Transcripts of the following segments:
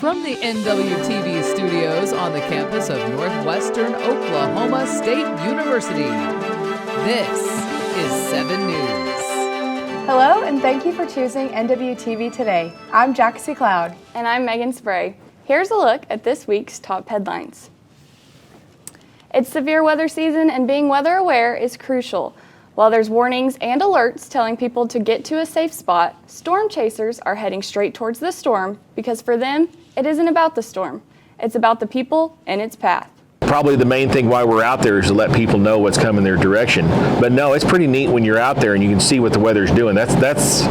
From the NWTV studios on the campus of Northwestern Oklahoma State University, this is 7 News. Hello, and thank you for choosing NWTV today. I'm Jaxie Cloud. And I'm Megan Spray. Here's a look at this week's top headlines. It's severe weather season, and being weather aware is crucial. While there's warnings and alerts telling people to get to a safe spot, storm chasers are heading straight towards the storm because for them, it isn't about the storm. It's about the people and its path. Probably the main thing why we're out there is to let people know what's coming their direction. But no, it's pretty neat when you're out there and you can see what the weather's doing. That's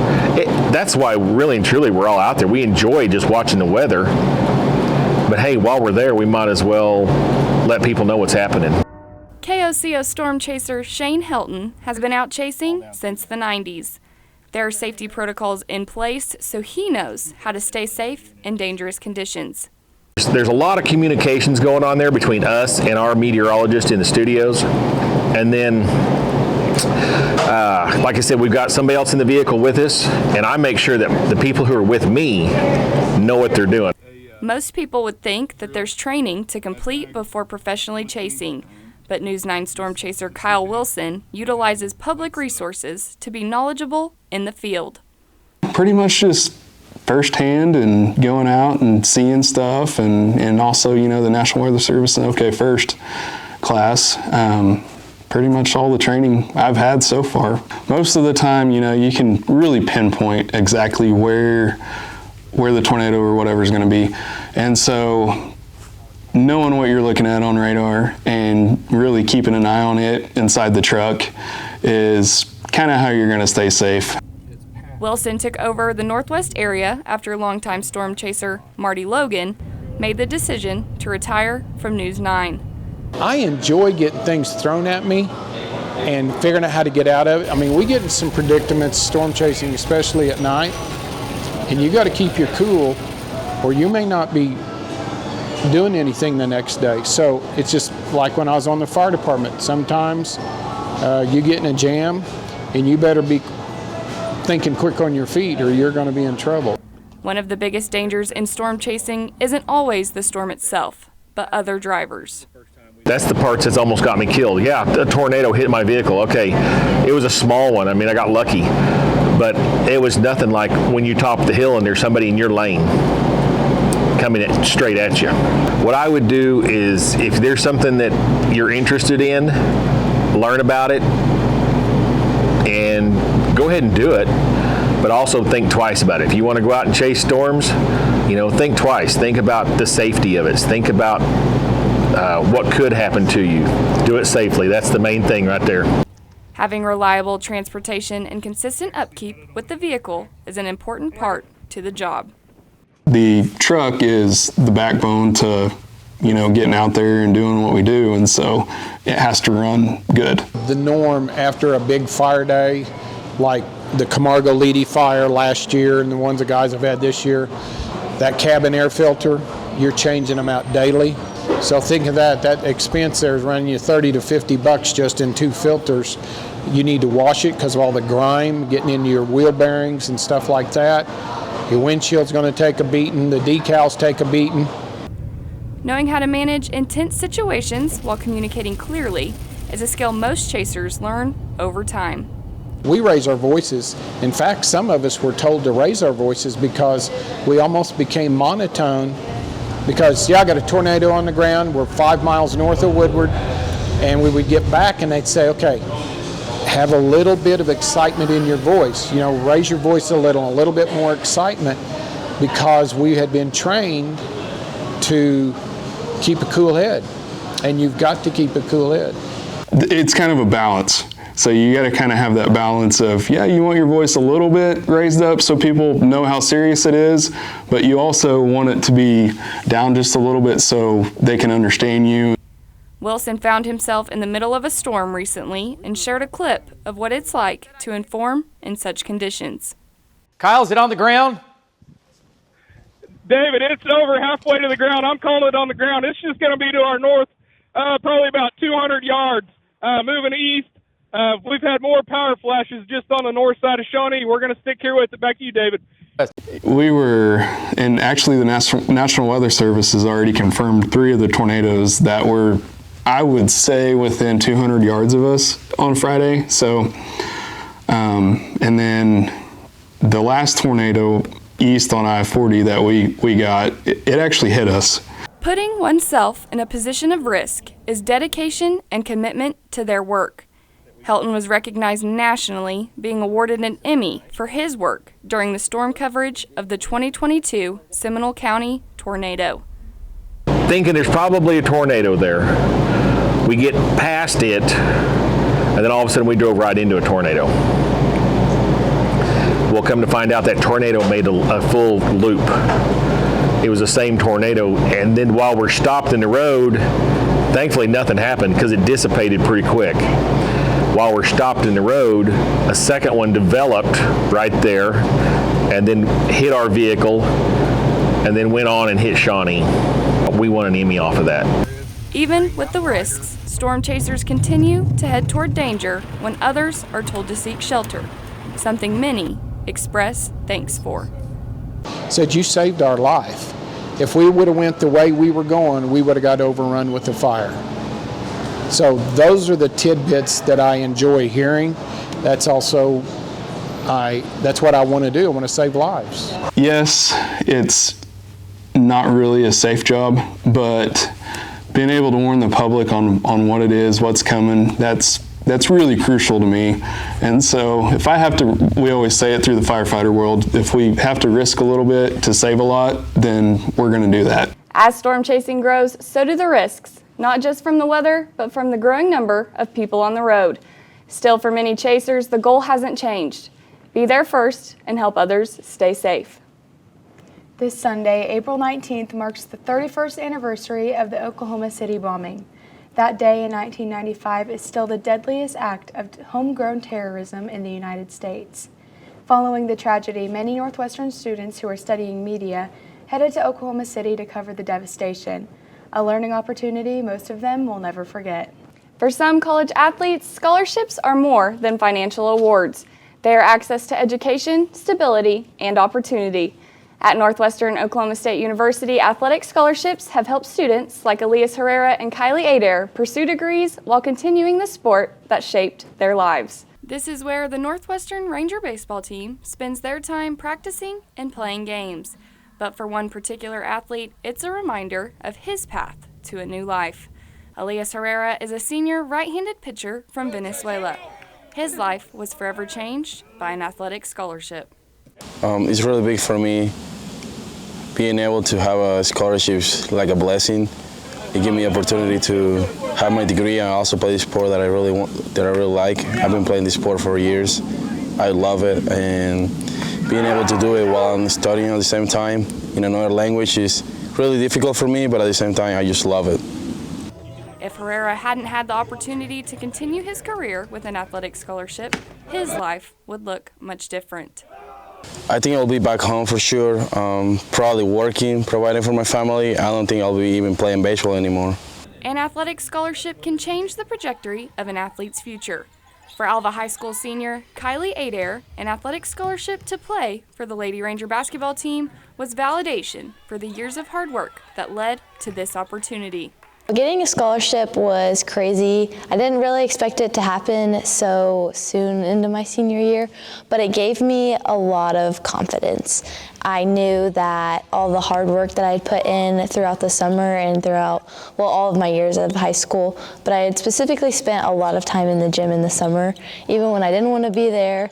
why really and truly we're all out there. We enjoy just watching the weather. But hey, while we're there, we might as well let people know what's happening. KOCO storm chaser Shane Helton has been out chasing since the 90s. There are safety protocols in place so he knows how to stay safe in dangerous conditions. There's a lot of communications going on there between us and our meteorologist in the studios. And then, like I said, we've got somebody else in the vehicle with us, and I make sure that the people who are with me know what they're doing. Most people would think that there's training to complete before professionally chasing, but News 9 storm chaser Kyle Wilson utilizes public resources to be knowledgeable in the field. Pretty much just firsthand and going out and seeing stuff, and also, you know, the National Weather Service and OK First class. Pretty much all the training I've had so far. Most of the time, you know, you can really pinpoint exactly where the tornado or whatever is going to be. And so knowing what you're looking at on radar and really keeping an eye on it inside the truck is kind of how you're going to stay safe. Wilson took over the Northwest area after longtime storm chaser Marty Logan made the decision to retire from News 9. I enjoy getting things thrown at me and figuring out how to get out of it. I mean, we get in some predicaments storm chasing, especially at night, and you got to keep your cool or you may not be doing anything the next day. So it's just like when I was on the fire department. Sometimes you get in a jam and you better be thinking quick on your feet or you're going to be in trouble. One of the biggest dangers in storm chasing isn't always the storm itself, but other drivers. That's the parts that's almost got me killed. Yeah, a tornado hit my vehicle. Okay, it was a small one. I mean, I got lucky. But it was nothing like when you top the hill and there's somebody in your lane coming straight at you. What I would do is, if there's something that you're interested in, learn about it and go ahead and do it, but also think twice about it. If you want to go out and chase storms, you know, think twice. Think about the safety of it. Think about what could happen to you. Do it safely. That's the main thing right there. Having reliable transportation and consistent upkeep with the vehicle is an important part to the job. The truck is the backbone to, you know, getting out there and doing what we do, and so it has to run good. The norm after a big fire day, like the Camargo Leedy fire last year and the ones the guys have had this year, that cabin air filter, you're changing them out daily. So think of that expense there is running you $30 to $50 just in 2 filters. You need to wash it because of all the grime getting into your wheel bearings and stuff like that. Your windshield's going to take a beating, the decals take a beating. Knowing how to manage intense situations while communicating clearly is a skill most chasers learn over time. We raise our voices. In fact, some of us were told to raise our voices because we almost became monotone. Because, I got a tornado on the ground, we're 5 miles north of Woodward, and we would get back and they'd say, okay, have a little bit of excitement in your voice. You know, raise your voice a little bit more excitement, because we had been trained to keep a cool head, and you've got to keep a cool head. It's kind of a balance. So you got to kind of have that balance of, yeah, you want your voice a little bit raised up so people know how serious it is, but you also want it to be down just a little bit so they can understand you. Wilson found himself in the middle of a storm recently and shared a clip of what it's like to inform in such conditions. Kyle, is it on the ground? David, it's over halfway to the ground. I'm calling it on the ground. It's just going to be to our north, probably about 200 yards, moving east. We've had more power flashes just on the north side of Shawnee. We're going to stick here with it. Back to you, David. We were, and actually the National Weather Service has already confirmed 3 of the tornadoes that were, I would say, within 200 yards of us on Friday. So, and then the last tornado east on I-40 that we got, it actually hit us. Putting oneself in a position of risk is dedication and commitment to their work. Helton was recognized nationally, being awarded an Emmy for his work during the storm coverage of the 2022 Seminole County tornado. Thinking there's probably a tornado there. We get past it, and then all of a sudden we drove right into a tornado. We'll come to find out that tornado made a full loop. It was the same tornado, and then while we're stopped in the road, thankfully nothing happened because it dissipated pretty quick. While we're stopped in the road, a second one developed right there and then hit our vehicle and then went on and hit Shawnee. We won an Emmy off of that. Even with the risks, storm chasers continue to head toward danger when others are told to seek shelter, something many express thanks for. Said, you saved our life. If we would have went the way we were going, we would have got overrun with the fire. So those are the tidbits that I enjoy hearing. That's also, that's what I want to do. I want to save lives. Yes, it's not really a safe job, but being able to warn the public on what it is, what's coming, that's really crucial to me. And so if I have to, we always say it through the firefighter world, if we have to risk a little bit to save a lot, then we're going to do that. As storm chasing grows, so do the risks, not just from the weather, but from the growing number of people on the road. Still, for many chasers, the goal hasn't changed. Be there first and help others stay safe. This Sunday, April 19th, marks the 31st anniversary of the Oklahoma City bombing. That day in 1995 is still the deadliest act of homegrown terrorism in the United States. Following the tragedy, many Northwestern students who are studying media headed to Oklahoma City to cover the devastation, a learning opportunity most of them will never forget. For some college athletes, scholarships are more than financial awards. They are access to education, stability, and opportunity. At Northwestern Oklahoma State University, athletic scholarships have helped students like Elias Herrera and Kylie Adair pursue degrees while continuing the sport that shaped their lives. This is where the Northwestern Ranger baseball team spends their time practicing and playing games. But for one particular athlete, it's a reminder of his path to a new life. Elias Herrera is a senior right-handed pitcher from Venezuela. His life was forever changed by an athletic scholarship. It's really big for me. Being able to have a scholarship is like a blessing. It gave me the opportunity to have my degree and also play the sport that I really like. I've been playing this sport for years. I love it, and being able to do it while I'm studying at the same time in another language is really difficult for me, but at the same time, I just love it. If Herrera hadn't had the opportunity to continue his career with an athletic scholarship, his life would look much different. I think I'll be back home for sure, probably working, providing for my family. I don't think I'll be even playing baseball anymore. An athletic scholarship can change the trajectory of an athlete's future. For Alva High School senior Kylie Adair, an athletic scholarship to play for the Lady Ranger basketball team was validation for the years of hard work that led to this opportunity. Getting a scholarship was crazy. I didn't really expect it to happen so soon into my senior year, but it gave me a lot of confidence. I knew that all the hard work that I'd put in throughout the summer and throughout, well, all of my years of high school, but I had specifically spent a lot of time in the gym in the summer, even when I didn't want to be there.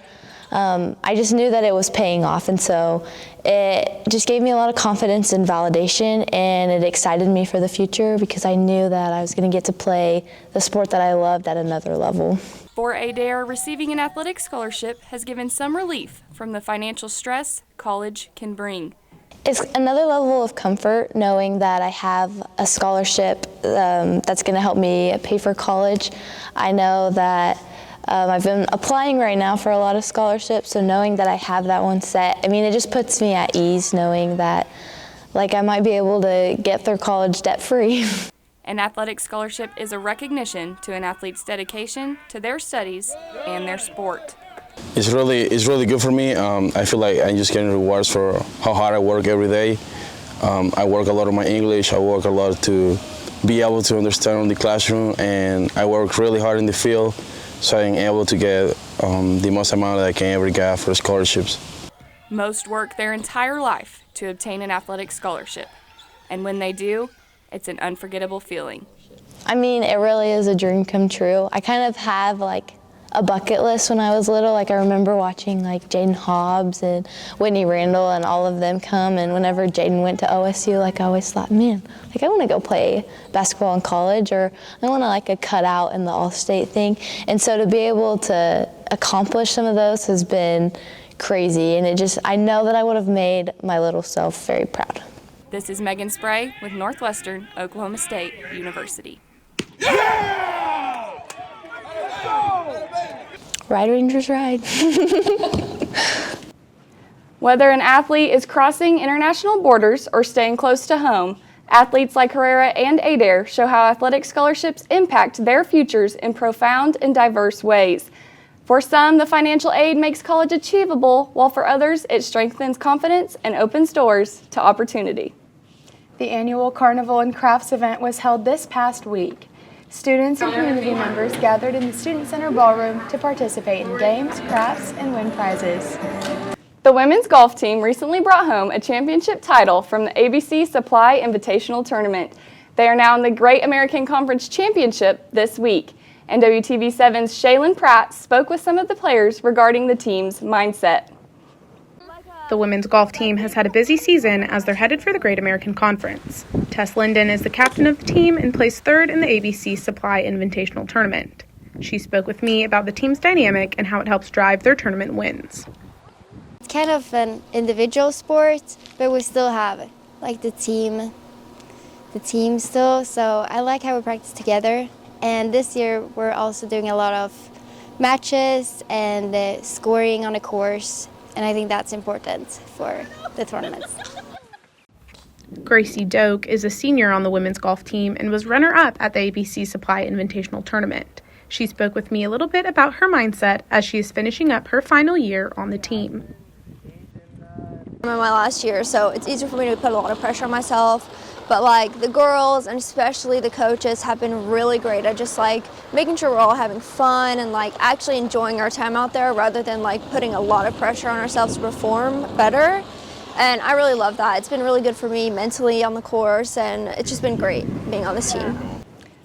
I just knew that it was paying off, and so it just gave me a lot of confidence and validation, and it excited me for the future because I knew that I was going to get to play the sport that I loved at another level. For Adair, receiving an athletic scholarship has given some relief from the financial stress college can bring. It's another level of comfort knowing that I have a scholarship that's going to help me pay for college. I know that I've been applying right now for a lot of scholarships, so knowing that I have that one set, I mean, it just puts me at ease knowing that, like, I might be able to get through college debt-free. An athletic scholarship is a recognition to an athlete's dedication to their studies and their sport. It's really good for me. I feel like I'm just getting rewards for how hard I work every day. I work a lot on my English. I work a lot to be able to understand in the classroom, and I work really hard in the field, so I'm able to get the most amount that I can ever get for scholarships. Most work their entire life to obtain an athletic scholarship, and when they do, it's an unforgettable feeling. I mean, it really is a dream come true. I kind of have like a bucket list when I was little. Like I remember watching like Jaden Hobbs and Whitney Randall and all of them come, and whenever Jaden went to OSU, like I always thought, man, like I want to go play basketball in college, or I want to like a cutout in the All-State thing. And so to be able to accomplish some of those has been crazy, and I know that I would have made my little self very proud. This is Megan Spray with Northwestern Oklahoma State University. Ride Rangers ride. Whether an athlete is crossing international borders or staying close to home, athletes like Herrera and Adair show how athletic scholarships impact their futures in profound and diverse ways. For some, the financial aid makes college achievable, while for others, it strengthens confidence and opens doors to opportunity. The annual Carnival and Crafts event was held this past week. Students and community members gathered in the Student Center Ballroom to participate in games, crafts, and win prizes. The women's golf team recently brought home a championship title from the ABC Supply Invitational Tournament. They are now in the Great American Conference Championship this week. NWTV 7's Shaylin Pratt spoke with some of the players regarding the team's mindset. The women's golf team has had a busy season as they're headed for the Great American Conference. Tess Linden is the captain of the team and placed third in the ABC Supply Invitational Tournament. She spoke with me about the team's dynamic and how it helps drive their tournament wins. It's kind of an individual sport, but we still have like the team still, so I like how we practice together. And this year we're also doing a lot of matches and scoring on a course, and I think that's important for the tournaments. Gracie Doak is a senior on the women's golf team and was runner-up at the ABC Supply Invitational Tournament. She spoke with me a little bit about her mindset as she is finishing up her final year on the team. I'm in my last year, so it's easier for me to put a lot of pressure on myself. But like the girls and especially the coaches have been really great at just like making sure we're all having fun and like actually enjoying our time out there rather than like putting a lot of pressure on ourselves to perform better. And I really love that. It's been really good for me mentally on the course, and it's just been great being on this team.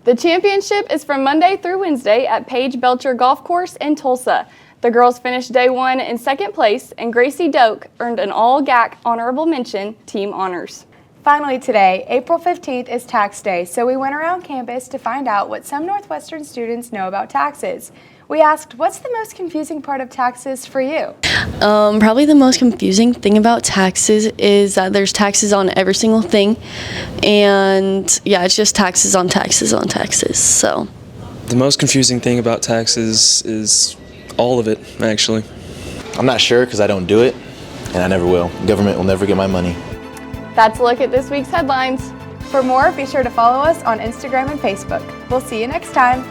The championship is from Monday through Wednesday at Paige Belcher Golf Course in Tulsa. The girls finished day one in second place, and Gracie Doak earned an all-GAC honorable mention team honors. Finally today, April 15th is tax day, so we went around campus to find out what some Northwestern students know about taxes. We asked, what's the most confusing part of taxes for you? Probably the most confusing thing about taxes is that there's taxes on every single thing, and yeah, it's just taxes on taxes on taxes, so. The most confusing thing about taxes is all of it, actually. I'm not sure because I don't do it, and I never will. Government will never get my money. That's a look at this week's headlines. For more, be sure to follow us on Instagram and Facebook. We'll see you next time.